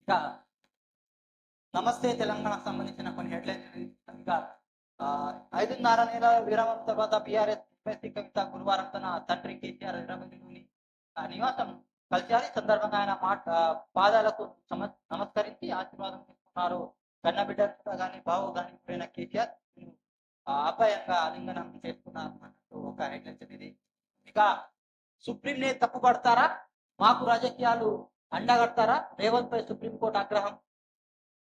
ఇక నమస్తే తెలంగాణకు సంబంధించిన కొన్ని హెడ్లైన్స్ ఇక 5.5 నెలల విరామం తర్వాత బీఆర్ఎస్ ఎంపీ కవిత గురువారం తన తండ్రి కేసీఆర్ హైదరాబాద్లోని నివాసం కలిశారు. ఈ సందర్భంగా ఆయన పాదాలకు నమస్కరించి ఆశీర్వాదం తీసుకున్నారు. కన్నబిడ్డ గాని బావు గాని పోయిన కేసీఆర్ అపాయంగా ఆలింగనం చేసుకున్నారు అన్నట్టు ఒక హెడ్లైన్స్ ఇది. ఇక సుప్రీం ని తప్పు పడతారా, మాకు రాజకీయాలు అండగడతారా, రేవంత్ పై సుప్రీంకోర్టు ఆగ్రహం.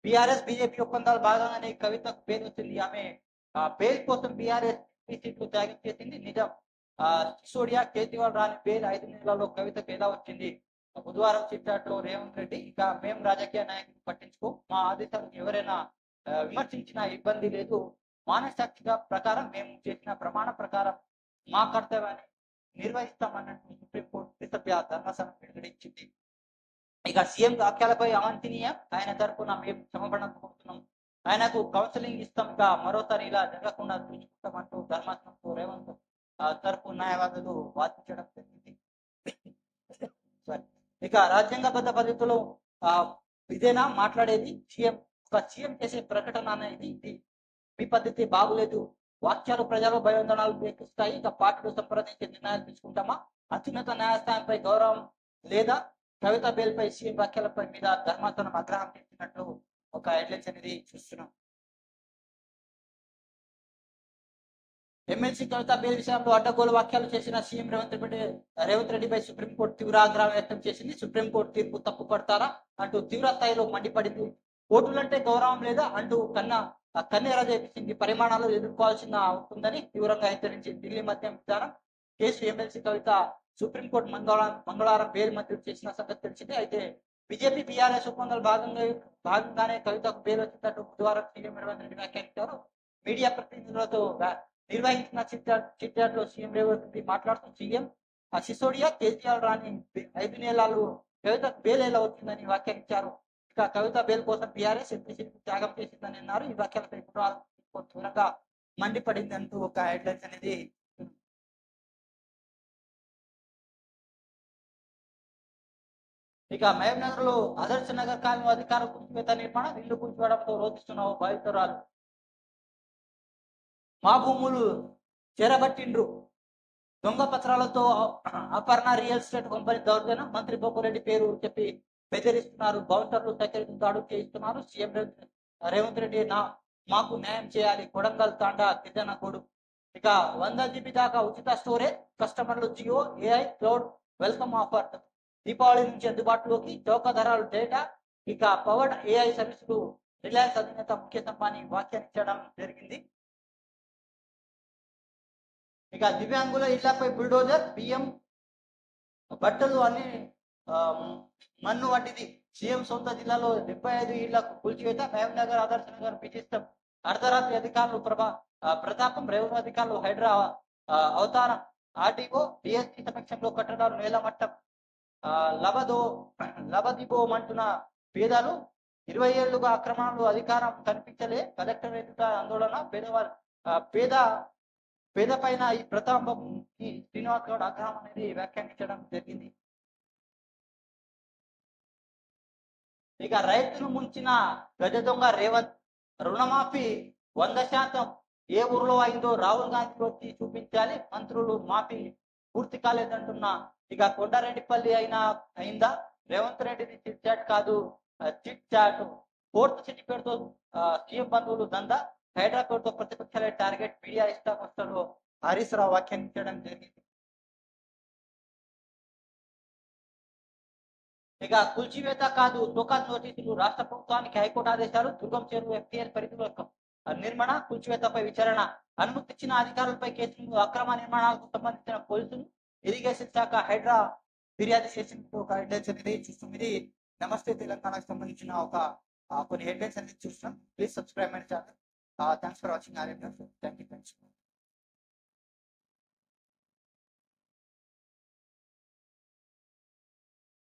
బీఆర్ఎస్ బీజేపీ ఒప్పందాలు భాగంగానే కవితకు బెయిల్ వచ్చింది. ఆమె బెయిల్ కోసం బీఆర్ఎస్ సీట్లు త్యాగం చేసింది. నిజం, సిసోడియా కేజ్రీవాల్ రాని బెయిల్ 5 నెలల్లో కవితకు ఎలా వచ్చింది. బుధవారం చిట్టాట్లో రేవంత్ రెడ్డి ఇక మేము రాజకీయ నాయకులు పట్టించుకో, మా ఆదేశాలను ఎవరైనా విమర్శించిన ఇబ్బంది లేదు, మానసాక్షిగా ప్రకారం మేము చేసిన ప్రమాణ ప్రకారం మా కర్తవ్యాన్ని నిర్వహిస్తామన్నట్టు సుప్రీంకోర్టు త్రిసభ్య ధర్మాసనం వెలువడించింది. ఇక సీఎం వ్యాఖ్యలపై అవాంఛనీయం, ఆయన తరఫున మేము క్షమాపణ కోరుతున్నాం, ఆయనకు కౌన్సిలింగ్ ఇస్తాం, ఇక మరోసారి ఇలా జరగకుండా చూసుకుంటామంటూ ధర్మాసనంతో రేవంత్ తరపు న్యాయవాదులు వాదించడం జరిగింది. ఇక రాజ్యాంగబద్ధ పద్ధతిలో ఇదేనా మాట్లాడేది, సీఎం చేసే ప్రకటన అనేది ఇది, మీ పద్ధతి బాగులేదు, వాక్యాలు ప్రజలు భయోందనాలు రేపిస్తాయి, ఇక పార్టీలు సంప్రదించే నిర్ణయాలు తీసుకుంటామా, అత్యున్నత న్యాయస్థానంపై గౌరవం లేదా, కవిత బెయిల్ పై సీఎం వ్యాఖ్యలపై మీద ధర్మాసనం ఆగ్రహం చేసినట్లు ఒక హెడ్లైన్స్ అనేది చూస్తున్నాం. ఎమ్మెల్సీ కవిత బెయిల్ విషయంలో అడ్డగోలు వ్యాఖ్యలు చేసిన సీఎం రేవంత్ రెడ్డిపై సుప్రీంకోర్టు తీవ్ర ఆగ్రహం వ్యక్తం చేసింది. సుప్రీంకోర్టు తీర్పు తప్పు పడతారా అంటూ తీవ్ర స్థాయిలో మండిపడింది. కోర్టులంటే గౌరవం లేదా అంటూ కన్నెర చేపించింది. పరిమాణాలు ఎదుర్కోవాల్సిన ఉంటుందని తీవ్రంగా హెచ్చరించింది. ఢిల్లీ మద్యం విధానం కేసు ఎమ్మెల్సీ కవిత సుప్రీంకోర్టు మంగళవారం బెయిల్ మంజూరు చేసిన సంగతి తెలిసింది. అయితే బీజేపీ బీఆర్ఎస్ ఒప్పందాలు భాగంగానే కవితకు బెయిల్ వచ్చినట్టు బుధవారం సీఎం రేవంత్ రెడ్డి వ్యాఖ్యానించారు. మీడియా ప్రతినిధులతో నిర్వహించిన చిట్చాట్లో సీఎం రేవంత్ రెడ్డి మాట్లాడుతూ సీఎం సిసోడియా కేజ్రీవాల్ రాని 5 నెలలు కవితకు బెయిల్ ఎలా వచ్చిందని వ్యాఖ్యానించారు. ఇక కవిత బెయిల్ కోసం బీఆర్ఎస్ ఎంపీసీలకు త్యాగం చేసిందని అన్నారు. ఈ వ్యాఖ్యలపై బుధవారం తీవ్రంగా మండిపడింది అంటూ ఒక హెడ్లైన్స్ అనేది. ఇక మహబూబ్ నగర్ లో ఆదర్శ నగర్ కాలనీ అధికార కూల్చివేత నిర్మాణం, ఇల్లు కూల్చివేయడంతో రోధిస్తున్న బాధితురాలు. మా భూములు చెరబట్టిండ్రు, దొంగ పత్రాలతో అపర్ణ రియల్ ఎస్టేట్ కంపెనీ దౌర్జన్యం, మంత్రి బొగ్గురెడ్డి పేరు చెప్పి బెదిరిస్తున్నారు, బౌన్సర్లు సెక్యూరిటీ దాడులు చేయిస్తున్నారు. సీఎం రేవంత్ రెడ్డి మాకు న్యాయం చేయాలి, కొడంగల్ తాండా గిద్దనగూడు. ఇక 100 GB దాకా ఉచిత స్టోరేజ్, కస్టమర్లు Jio AI cloud welcome offer, Deepavali నుంచి అందుబాటులోకి, చౌక ధరలు డేటా, ఇక పవర్డ్ ఏఐ సర్వీసులు రిలయన్స్ అధినేత ముఖేష్ అంబానీ వ్యాఖ్యానించడం జరిగింది. ఇక దివ్యాంగుల ఇళ్లపై బుల్డోజర్, బియ్యం బట్టలు అన్ని మన్ను వంటిది, సీఎం సొంత జిల్లాలో 75 ఇళ్లకు కూల్చివేత, మహబూబ్ నగర్ ఆదర్శ నగర్ విశిష్టం, అర్ధరాత్రి అధికారులు ప్రతాపం, రెవెన్యూ అధికారులు హైడ్రా అవతారం, ఆర్టీఓ డిఎస్పీ సమక్షంలో కట్టడాలు నేలమట్టం, లబదిబోమంటున్న పేదలు, 20 ఏళ్లుగా అక్రమాలు అధికారం కనిపించలే, కలెక్టర్ ఎదుట ఆందోళన, పేద పైన ఈ ప్రతాపం ఈ శ్రీనివాస్ గౌడ్ ఆగ్రహం అనేది వ్యాఖ్యానించడం జరిగింది. ఇక రైతులు ముంచిన గజ దొంగ రేవంత్, రుణమాఫీ 100% ఏ ఊర్లో అయిందో రాహుల్ గాంధీ వచ్చి చూపించాలి, మంత్రులు మాఫీ పూర్తి కాలేదంటున్న ఇక కొండారెడ్డిపల్లి అయిందా, రేవంత్ రెడ్డిది చిట్ చాట్ కాదు చిట్ చాట్, 4th సిటీ పేరుతో సీఎం బంధువులు దందా, హైదరాబాద్ తో ప్రతిపక్షాలే టార్గెట్, మీడియా ఇష్టామస్టర్లో హరీష్ రావు వ్యాఖ్యానించడం జరిగింది. ఇక కూల్చివేత కాదు టోకాన్ నోటీసులు, రాష్ట్ర ప్రభుత్వానికి హైకోర్టు ఆదేశాలు, దుర్గం చెరువు ఎఫ్టీఎల్ పరిధిలో నిర్మాణ కూల్చివేతపై విచారణ, అనుమతి ఇచ్చిన అధికారులపై కేసులు, అక్రమ నిర్మాణాలకు సంబంధించిన పోలీసులు ఇరిగేషన్ శాఖ హైడ్రా ఫిర్యాదు చేసినట్టు ఒక హెడ్లైన్స్ అనేది చూస్తాం. ఇది నమస్తే తెలంగాణకు సంబంధించిన కొన్ని హెడ్లైన్స్ అనేది చూస్తున్నాం. Please subscribe my channel. Thanks for watching. Thank you.